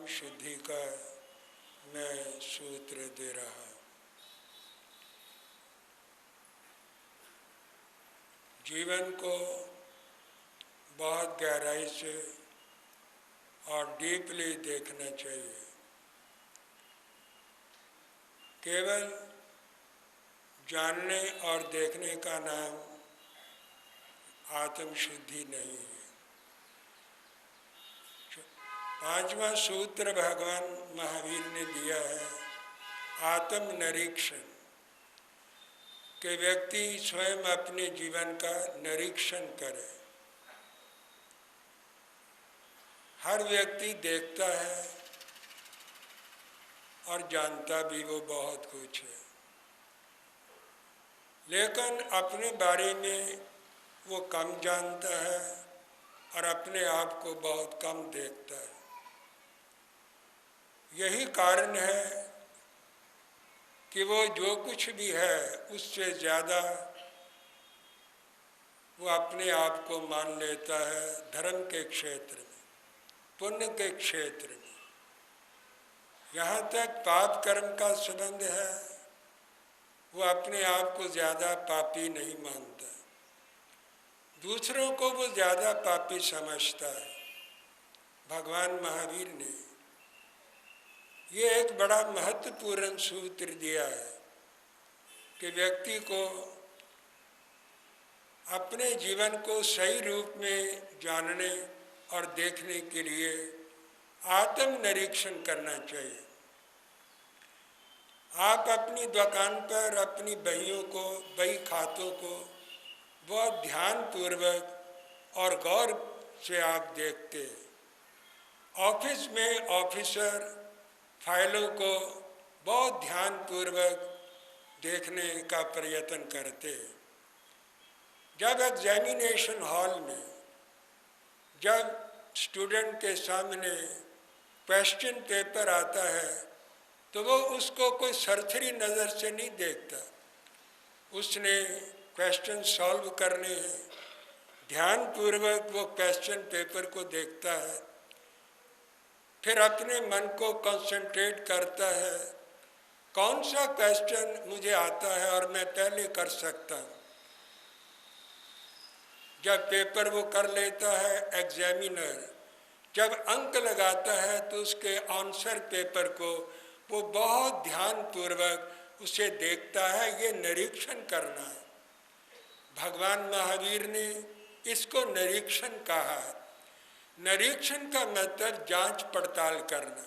शुद्धि का मैं सूत्र दे रहा। जीवन को बहुत गहराई से और डीपली देखना चाहिए। केवल जानने और देखने का नाम आत्मशुद्धि नहीं है। पांचवा सूत्र भगवान महावीर ने दिया है आत्मनिरीक्षण, कि व्यक्ति स्वयं अपने जीवन का निरीक्षण करे। हर व्यक्ति देखता है और जानता भी वो बहुत कुछ है, लेकिन अपने बारे में वो कम जानता है और अपने आप को बहुत कम देखता है। यही कारण है कि वो जो कुछ भी है उससे ज़्यादा वो अपने आप को मान लेता है धर्म के क्षेत्र में, पुण्य के क्षेत्र में। यहाँ तक पाप कर्म का संबंध है, वो अपने आप को ज़्यादा पापी नहीं मानता, दूसरों को वो ज़्यादा पापी समझता है। भगवान महावीर ने ये एक बड़ा महत्वपूर्ण सूत्र दिया है कि व्यक्ति को अपने जीवन को सही रूप में जानने और देखने के लिए आत्मनिरीक्षण करना चाहिए। आप अपनी दुकान पर अपनी बहियों को, बही खातों को बहुत ध्यानपूर्वक और गौर से आप देखते हैं। ऑफिस में ऑफिसर फाइलों को बहुत ध्यानपूर्वक देखने का प्रयत्न करते हैं। जब एग्जामिनेशन हॉल में जब स्टूडेंट के सामने क्वेश्चन पेपर आता है तो वो उसको कोई सरसरी नज़र से नहीं देखता, उसने क्वेश्चन सॉल्व करने हैं, ध्यानपूर्वक वो क्वेश्चन पेपर को देखता है, फिर अपने मन को कंसंट्रेट करता है कौन सा क्वेश्चन मुझे आता है और मैं पहले कर सकता हूँ। जब पेपर वो कर लेता है, एग्जामिनर जब अंक लगाता है तो उसके आंसर पेपर को वो बहुत ध्यानपूर्वक उसे देखता है। ये निरीक्षण करना है। भगवान महावीर ने इसको निरीक्षण कहा है। निरीक्षण का मतलब जांच पड़ताल करना।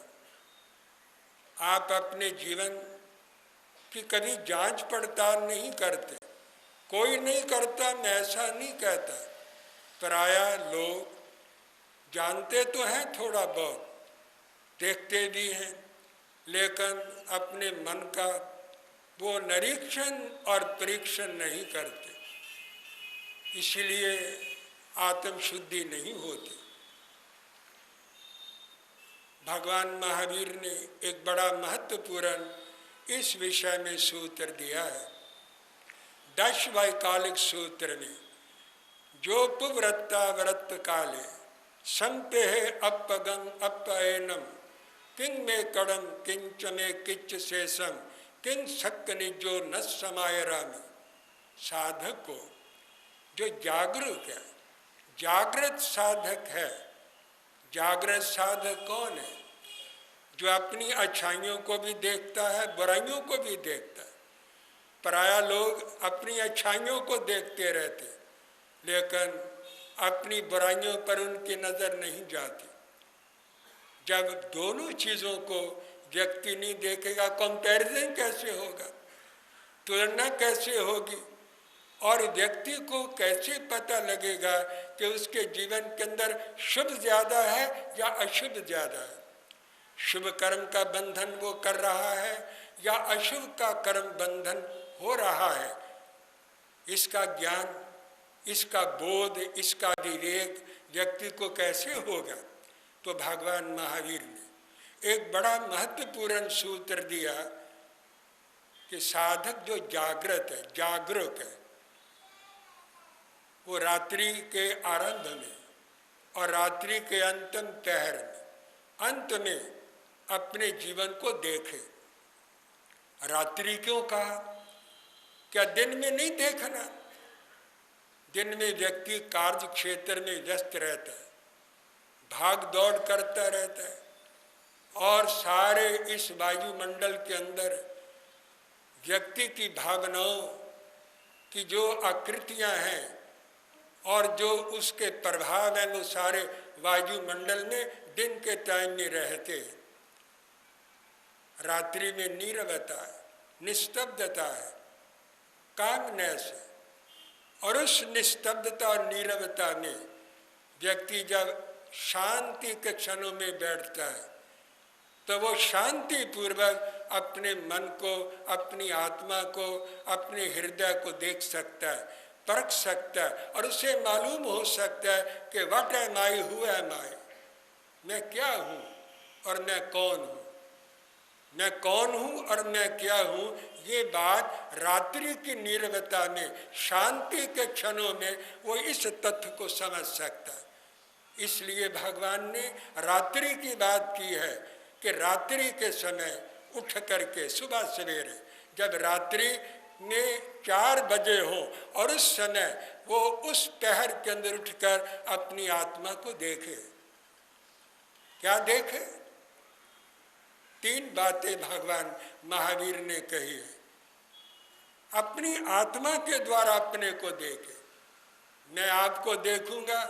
आप अपने जीवन की कभी जांच पड़ताल नहीं करते, कोई नहीं करता, मैं ऐसा नहीं कहता। प्रायः लोग जानते तो हैं, थोड़ा बहुत देखते भी हैं, लेकिन अपने मन का वो निरीक्षण और परीक्षण नहीं करते, इसलिए आत्मशुद्धि नहीं होती। भगवान महावीर ने एक बड़ा महत्वपूर्ण इस विषय में सूत्र दिया है। 10 वैकालिक सूत्र में जो पुव्रता व्रत काले संपेह अपगं अपयनम किंग में कड़म किंच में किच शेषम किंग शक निजो न समायरा में। साधक को जो जागरूक है, जागृत साधक है। जागृत साधक कौन है? जो अपनी अच्छाइयों को भी देखता है, बुराइयों को भी देखता है। प्रायः लोग अपनी अच्छाइयों को देखते रहते, लेकिन अपनी बुराइयों पर उनकी नज़र नहीं जाती। जब दोनों चीज़ों को व्यक्ति नहीं देखेगा, कंपैरिजन कैसे होगा, तुलना कैसे होगी, और व्यक्ति को कैसे पता लगेगा कि उसके जीवन के अंदर शुभ ज़्यादा है या अशुभ ज़्यादा है। शुभ कर्म का बंधन वो कर रहा है या अशुभ का कर्म बंधन हो रहा है। इसका ज्ञान, इसका बोध, इसका विवेक व्यक्ति को कैसे होगा? तो भगवान महावीर ने एक बड़ा महत्वपूर्ण सूत्र दिया कि साधक जो जागृत है, जागरूक है, वो रात्रि के आरंभ में और रात्रि के अंतिम पहर में, अंत में अपने जीवन को देखे। रात्रि क्यों कहा? क्या दिन में नहीं देखना? दिन में व्यक्ति कार्य क्षेत्र में व्यस्त रहता है, भाग दौड़ करता रहता है, और सारे इस वायुमंडल के अंदर व्यक्ति की भावनाओं की जो आकृतियां हैं और जो उसके प्रभाव हैं, वो सारे वायुमंडल में दिन के टाइम में रहते। रात्रि में नीरवता है, निस्तब्धता है, कामनेस है। और उस निस्तब्धता और नीरवता में व्यक्ति जब शांति के क्षणों में बैठता है तो वो शांति पूर्वक अपने मन को, अपनी आत्मा को, अपने हृदय को देख सकता है, परख सकता है, और उसे मालूम हो सकता है कि what am I, who am I, मैं क्या हूँ और मैं कौन हूँ। मैं कौन हूँ और मैं क्या हूँ, ये बात रात्रि की नीरवता में, शांति के क्षणों में वो इस तथ्य को समझ सकता है। इसलिए भगवान ने रात्रि की बात की है कि रात्रि के समय उठ करके सुबह सवेरे, जब रात्रि में 4 बजे हो और उस समय वो उस पहर के अंदर उठकर अपनी आत्मा को देखे। क्या देखे? 3 बातें भगवान महावीर ने कही है। अपनी आत्मा के द्वारा अपने को देखे। मैं आपको देखूंगा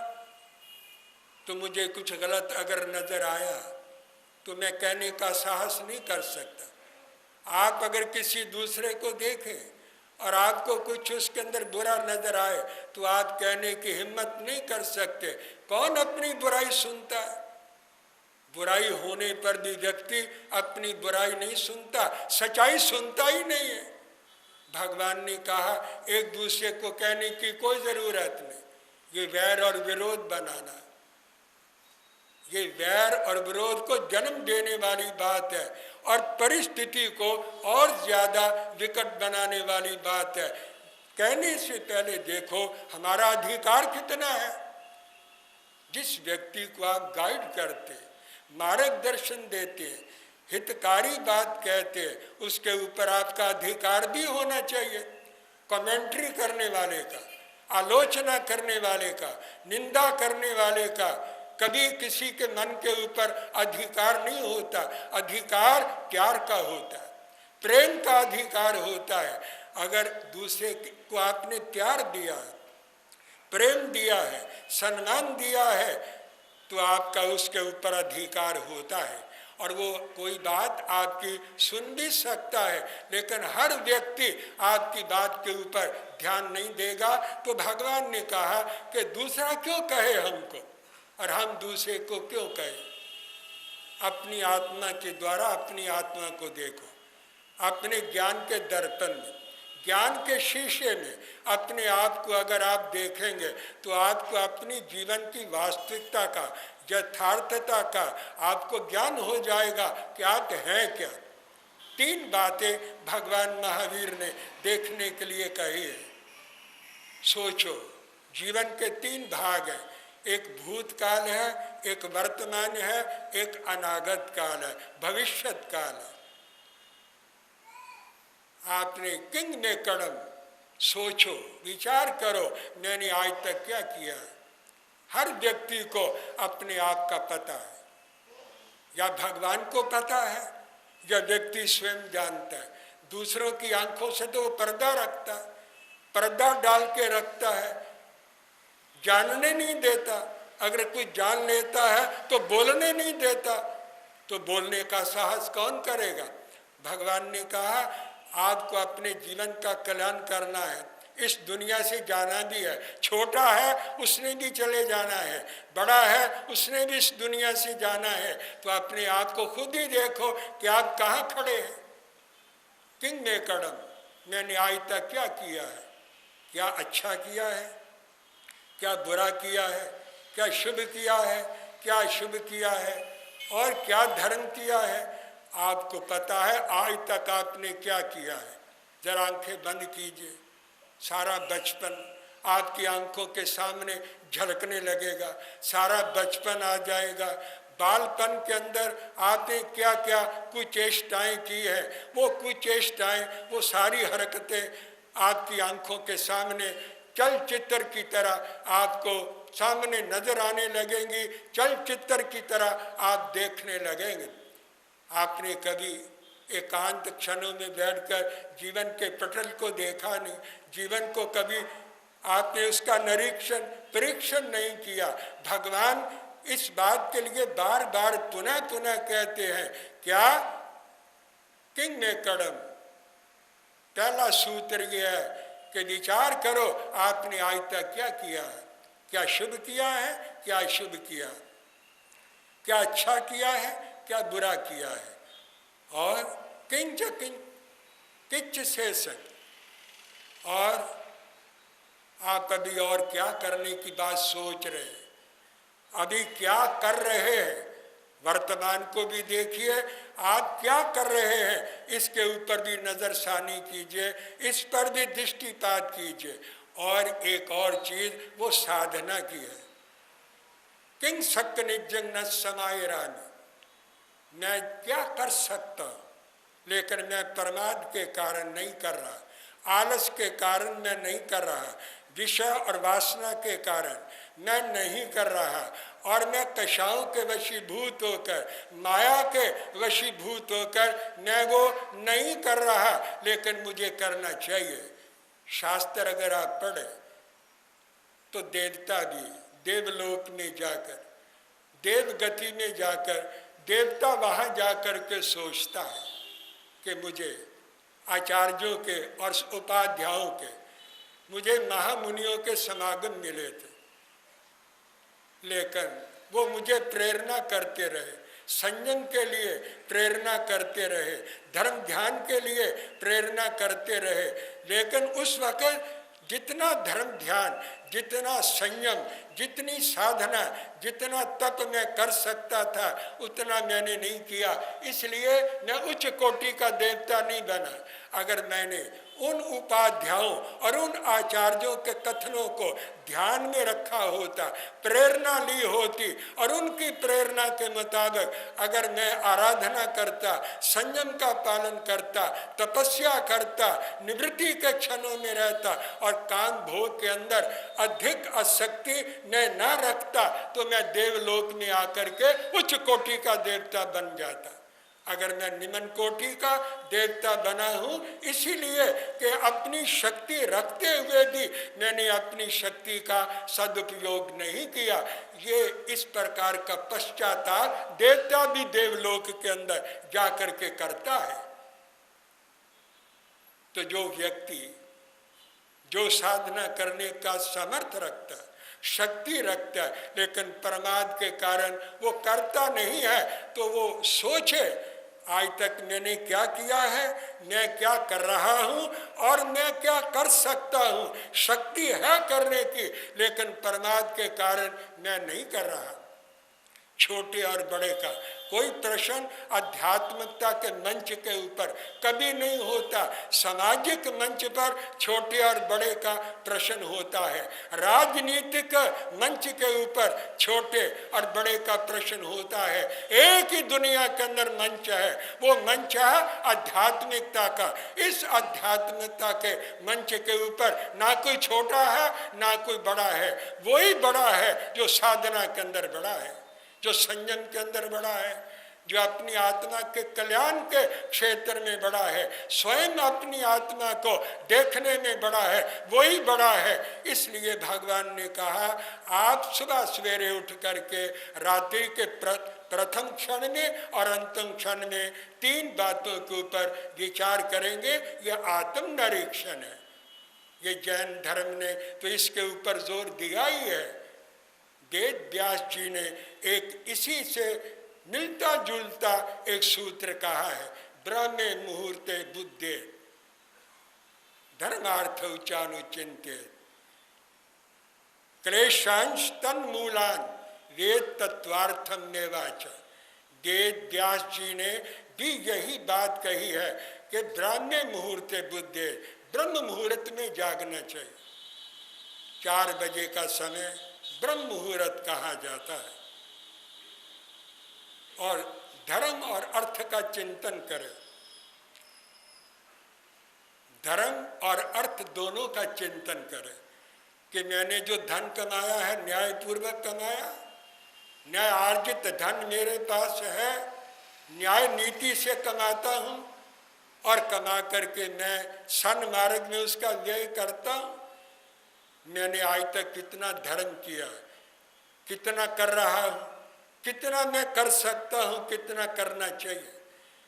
तो मुझे कुछ गलत अगर नजर आया तो मैं कहने का साहस नहीं कर सकता। आप अगर किसी दूसरे को देखें और आपको कुछ उसके अंदर बुरा नजर आए तो आप कहने की हिम्मत नहीं कर सकते। कौन अपनी बुराई सुनता है? बुराई होने पर भी व्यक्ति अपनी बुराई नहीं सुनता, सच्चाई सुनता ही नहीं है। भगवान ने कहा एक दूसरे को कहने की कोई जरूरत नहीं। ये वैर और विरोध बनाना, ये वैर और विरोध को जन्म देने वाली बात है और परिस्थिति को और ज्यादा विकट बनाने वाली बात है। कहने से पहले देखो हमारा अधिकार कितना है। जिस व्यक्ति को आप गाइड करते, मार्गदर्शन देते, हितकारी बात कहते, उसके ऊपर आपका अधिकार भी होना चाहिए। कमेंट्री करने वाले का, आलोचना करने वाले का, निंदा करने वाले का कभी किसी के मन के ऊपर अधिकार नहीं होता। अधिकार प्यार का होता है, प्रेम का अधिकार होता है। अगर दूसरे को आपने प्यार दिया है, प्रेम दिया है, सम्मान दिया है, तो आपका उसके ऊपर अधिकार होता है और वो कोई बात आपकी सुन भी सकता है, लेकिन हर व्यक्ति आपकी बात के ऊपर ध्यान नहीं देगा। तो भगवान ने कहा कि दूसरा क्यों कहे हमको और हम दूसरे को क्यों कहें। अपनी आत्मा के द्वारा अपनी आत्मा को देखो। अपने ज्ञान के दर्पण में, ज्ञान के शीशे में अपने आप को अगर आप देखेंगे तो आपको अपनी जीवन की वास्तविकता का, यथार्थता का आपको ज्ञान हो जाएगा कि आप हैं क्या। 3 बातें भगवान महावीर ने देखने के लिए कही है। सोचो, जीवन के 3 भाग हैं। एक भूतकाल है, एक वर्तमान है, एक अनागत काल है, भविष्यत काल है। आपने किंग में कदम सोचो, विचार करो, मैंने आज तक क्या किया। हर व्यक्ति को अपने आप का पता है, या भगवान को पता है या व्यक्ति स्वयं जानता है। दूसरों की आंखों से तो वो पर्दा रखता है, पर्दा डाल के रखता है, जानने नहीं देता। अगर कोई जान लेता है तो बोलने नहीं देता, तो बोलने का साहस कौन करेगा। भगवान ने कहा आपको अपने जीवन का कल्याण करना है, इस दुनिया से जाना भी है। छोटा है उसने भी चले जाना है, बड़ा है उसने भी इस दुनिया से जाना है। तो अपने आप को खुद ही देखो कि आप कहाँ खड़े हैं। किंग में कदम, मैंने आज तक क्या किया है, क्या अच्छा किया है, क्या बुरा किया है, क्या शुभ किया है, क्या अशुभ किया है, और क्या धर्म किया है। आपको पता है आज तक आपने क्या किया है। जरा आंखें बंद कीजिए, सारा बचपन आपकी आंखों के सामने झलकने लगेगा, सारा बचपन आ जाएगा। बालपन के अंदर आपने क्या क्या कुचेष्टाएं की है, वो कुचेष्टाएं, वो सारी हरकतें आपकी आंखों के सामने चलचित्र की तरह आपको सामने नजर आने लगेंगी, चलचित्र की तरह आप देखने लगेंगे। आपने कभी एकांत क्षणों में बैठकर जीवन के पटल को देखा नहीं, जीवन को कभी आपने उसका निरीक्षण परीक्षण नहीं किया। भगवान इस बात के लिए बार बार पुनः पुनः कहते हैं, क्या किंग ने कड़म। पहला सूत्र यह है कि विचार करो आपने आज तक क्या किया है, क्या शुभ किया है, क्या अशुभ किया, क्या अच्छा किया है, क्या बुरा किया है। और किंच किंच किच शेषन, और आप अभी और क्या करने की बात सोच रहे हैं, अभी क्या कर रहे हैं, वर्तमान को भी देखिए, आप क्या कर रहे हैं इसके ऊपर भी नजरसानी कीजिए, इस पर भी दृष्टिपात कीजिए। और एक और चीज वो साधना की है। किंग शक निजंग न समाये रानी, मैं क्या कर सकता हूं, लेकिन मैं प्रमाद के कारण नहीं कर रहा, आलस के कारण मैं नहीं कर रहा, विषय और वासना के कारण मैं नहीं कर रहा, और मैं कषायों के वशीभूत होकर, माया के वशीभूत होकर मैं वो नहीं कर रहा, लेकिन मुझे करना चाहिए। शास्त्र अगर आप पढ़े तो देवता भी देवलोक में जाकर, देवगति में जाकर, देवता वहाँ जाकर के सोचता है कि मुझे आचार्यों के और उपाध्यायों के, मुझे महामुनियों के समागम मिले थे, लेकिन वो मुझे प्रेरणा करते रहे, संयम के लिए प्रेरणा करते रहे, धर्म ध्यान के लिए प्रेरणा करते रहे, लेकिन उस वक्त जितना धर्म ध्यान, जितना संयम, जितनी साधना, जितना तप मैं कर सकता था उतना मैंने नहीं किया, इसलिए मैं उच्च कोटि का देवता नहीं बना। अगर मैंने उन उपाध्यायों और उन आचार्यों के कथनों को ध्यान में रखा होता, प्रेरणा ली होती, और उनकी प्रेरणा के मुताबिक अगर मैं आराधना करता, संयम का पालन करता, तपस्या करता, निवृत्ति के क्षणों में रहता और काम भोग के अंदर अधिक आसक्ति मैं न रखता, तो मैं देवलोक में आकर के उच्च कोटि का देवता बन जाता। अगर मैं निम्न कोटि का देवता बना हूँ इसीलिए कि अपनी शक्ति रखते हुए भी मैंने अपनी शक्ति का सदुपयोग नहीं किया। ये इस प्रकार का पश्चाताप देवता भी देवलोक के अंदर जाकर के करता है। तो जो व्यक्ति जो साधना करने का सामर्थ्य रखता है, शक्ति रखता है, लेकिन प्रमाद के कारण वो करता नहीं है, तो वो सोचे आज तक मैंने क्या किया है, मैं क्या कर रहा हूँ और मैं क्या कर सकता हूँ। शक्ति है करने की, लेकिन प्रमाद के कारण मैं नहीं कर रहा। छोटे और बड़े का कोई प्रश्न आध्यात्मिकता के मंच के ऊपर कभी नहीं होता। सामाजिक मंच पर छोटे और बड़े का प्रश्न होता है, राजनीतिक मंच के ऊपर छोटे और बड़े का प्रश्न होता है। एक ही दुनिया के अंदर मंच है, वो मंच है आध्यात्मिकता का। इस आध्यात्मिकता के मंच के ऊपर ना कोई छोटा है ना कोई बड़ा है, वही बड़ा है जो साधना के अंदर बड़ा है, जो संयम के अंदर बड़ा है, जो अपनी आत्मा के कल्याण के क्षेत्र में बड़ा है, स्वयं अपनी आत्मा को देखने में बड़ा है, वही बड़ा है। इसलिए भगवान ने कहा आप सुबह सवेरे उठ करके रात्रि के प्रथम क्षण में और अंतिम क्षण में 3 बातों के ऊपर विचार करेंगे। यह आत्म निरीक्षण है। ये जैन धर्म ने तो इसके ऊपर जोर दिया ही है। वेद व्यास जी ने एक इसी से मिलता जुलता एक सूत्र कहा है, ब्रह्मे मुहूर्ते बुद्धे धर्मार्थ उच्चानुचिंते क्लेशांश तन्मूलान वेद तत्वार्थम नेवाच। वेद व्यास जी ने भी यही बात कही है कि ब्रह्मे मुहूर्ते बुद्धे, ब्रह्म मुहूर्त में जागना चाहिए। 4 बजे का समय ब्रह्म मुहूर्त कहा जाता है। और धर्म और अर्थ का चिंतन करे। धर्म और अर्थ दोनों का चिंतन करे कि मैंने जो धन कमाया है न्यायपूर्वक कमाया, न्याय आर्जित धन मेरे पास है, न्याय नीति से कमाता हूँ और कमा करके मैं सन्मार्ग में उसका व्यय करता हूँ। मैंने आज तक कितना धर्म किया, कितना कर रहा हूँ, कितना मैं कर सकता हूँ, कितना करना चाहिए,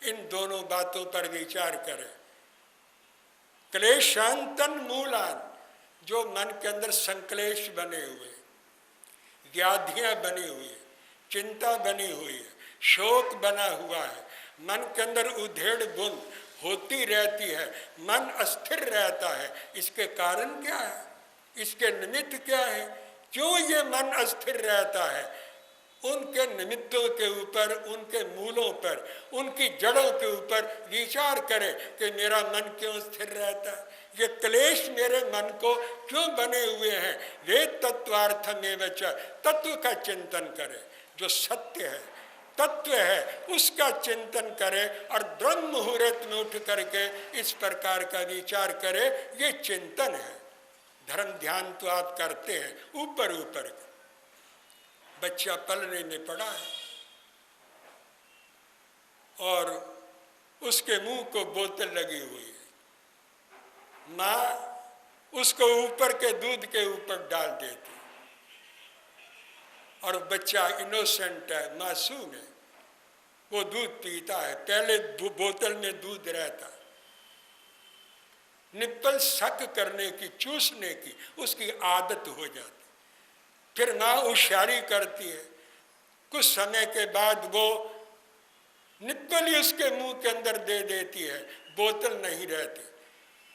इन दोनों बातों पर विचार करें। क्लेशांतन मूलान, जो मन के अंदर संक्लेश बने हुए, व्याधियां बनी हुई है, चिंता बनी हुई है, शोक बना हुआ है, मन के अंदर उधेड़ बुन होती रहती है, मन अस्थिर रहता है, इसके कारण क्या है, इसके निमित्त क्या है, क्यों ये मन अस्थिर रहता है? उनके निमित्तों के ऊपर, उनके मूलों पर, उनकी जड़ों के ऊपर विचार करें कि मेरा मन क्यों स्थिर रहता है, ये क्लेश मेरे मन को क्यों बने हुए हैं। वे तत्वार्थ में बचा, तत्व का चिंतन करें, जो सत्य है, तत्व है, उसका चिंतन करें और ब्रह्म मुहूर्त में उठ करके इस प्रकार का विचार करें। ये चिंतन है। धर्म ध्यान तो आप करते हैं ऊपर ऊपर, बच्चा पलने में पड़ा है और उसके मुंह को बोतल लगी हुई है, माँ उसको ऊपर के दूध के ऊपर डाल देती और बच्चा इनोसेंट है, मासूम है, वो दूध पीता है। पहले बोतल में दूध रहता, निप्पल शक करने की, चूसने की उसकी आदत हो जाती। फिर माँ होशियारी करती है, कुछ समय के बाद वो निप्पल ही उसके मुंह के अंदर दे देती है, बोतल नहीं रहती।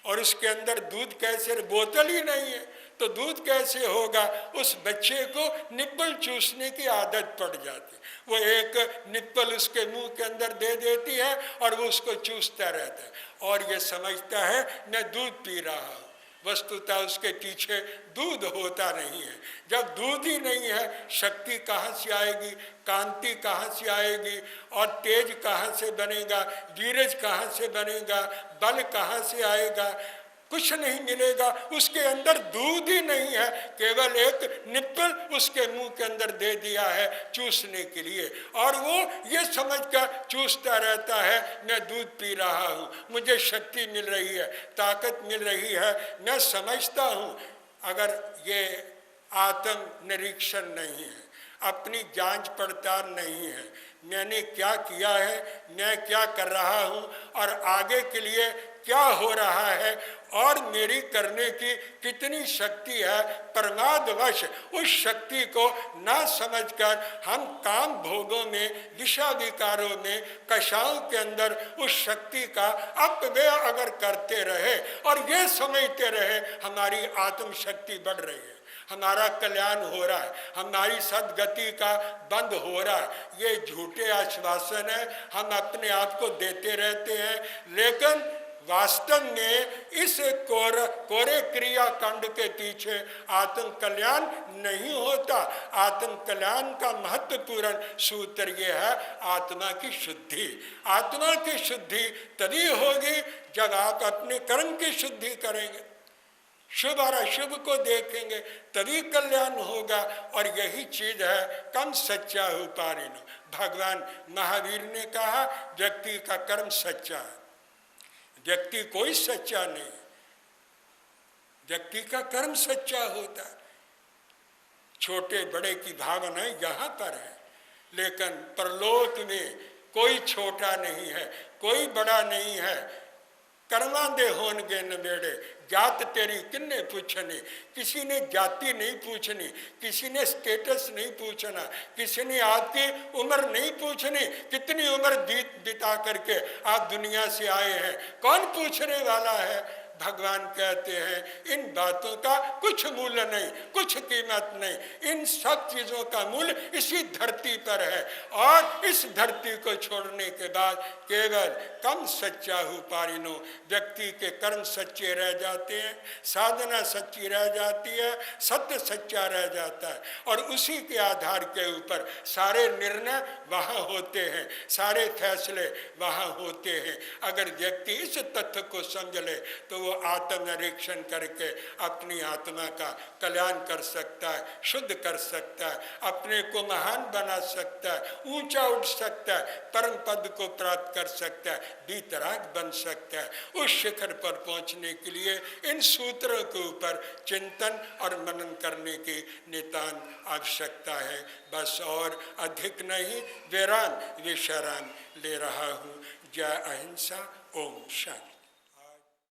और उसके अंदर दूध कैसे, बोतल ही नहीं है तो दूध कैसे होगा? उस बच्चे को निप्पल चूसने की आदत पड़ जाती, वो एक निप्पल उसके मुंह के अंदर दे देती है और वो उसको चूसता रहता है और ये समझता है मैं दूध पी रहा हूँ। वस्तुतः उसके पीछे दूध होता नहीं है। जब दूध ही नहीं है, शक्ति कहाँ से आएगी, कांति कहाँ से आएगी और तेज कहाँ से बनेगा, वीरज कहाँ से बनेगा, बल कहाँ से आएगा? कुछ नहीं मिलेगा। उसके अंदर दूध ही नहीं है, केवल एक निप्पल उसके मुंह के अंदर दे दिया है चूसने के लिए और वो ये समझकर चूसता रहता है मैं दूध पी रहा हूँ, मुझे शक्ति मिल रही है, ताकत मिल रही है, मैं समझता हूँ। अगर ये आत्म निरीक्षण नहीं है, अपनी जांच पड़ताल नहीं है, मैंने क्या किया है, मैं क्या कर रहा हूँ और आगे के लिए क्या हो रहा है और मेरी करने की कितनी शक्ति है, प्रमादवश उस शक्ति को ना समझकर हम काम भोगों में, विषय विकारों में, कषायों के अंदर उस शक्ति का अपव्यय अगर करते रहे और ये समझते रहे हमारी आत्म शक्ति बढ़ रही है, हमारा कल्याण हो रहा है, हमारी सदगति का बंद हो रहा है, ये झूठे आश्वासन है, हम अपने आप को देते रहते हैं। लेकिन वास्तव में इस कोरे क्रिया कांड के पीछे आत्म कल्याण नहीं होता। आत्म कल्याण का महत्वपूर्ण सूत्र ये है आत्मा की शुद्धि। आत्मा की शुद्धि तभी होगी जब आप अपने कर्म की शुद्धि करेंगे, शुभ और अशुभ को देखेंगे, तभी कल्याण होगा। और यही चीज है कम सच्चा हो पारिनो। भगवान महावीर ने कहा व्यक्ति का कर्म सच्चा है, व्यक्ति कोई सच्चा नहीं, व्यक्ति का कर्म सच्चा होता है। छोटे बड़े की भावना यहाँ पर है, लेकिन परलोक में कोई छोटा नहीं है, कोई बड़ा नहीं है। कर्मा दे होनगे नबेड़े, जात तेरी किन्ने पूछनी। किसी ने जाति नहीं पूछनी, किसी ने स्टेटस नहीं पूछना, किसी ने आपकी उम्र नहीं पूछनी, कितनी उम्र बिता करके आप दुनिया से आए हैं, कौन पूछने वाला है? भगवान कहते हैं इन बातों का कुछ मूल्य नहीं, कुछ कीमत नहीं। इन सब चीज़ों का मूल्य इसी धरती पर है, और इस धरती को छोड़ने के बाद केवल कम सच्चा हु पारिनो, व्यक्ति के कर्म सच्चे रह जाते हैं, साधना सच्ची रह जाती है, सत्य सच्चा रह जाता है, और उसी के आधार के ऊपर सारे निर्णय वहाँ होते हैं, सारे फैसले वहाँ होते हैं। अगर व्यक्ति इस तथ्य को समझ ले तो वो आत्मनिरीक्षण करके अपनी आत्मा का कल्याण कर सकता है, शुद्ध कर सकता है, अपने को महान बना सकता है, ऊंचा उठ सकता है, परम पद को प्राप्त कर सकता है, वीतराग बन सकता है। उस शिखर पर पहुंचने के लिए इन सूत्रों के ऊपर चिंतन और मनन करने की नितांत आवश्यकता है। बस और अधिक नहीं, विराम विश्राम ले रहा हूँ। जय अहिंसा। ओम शांति।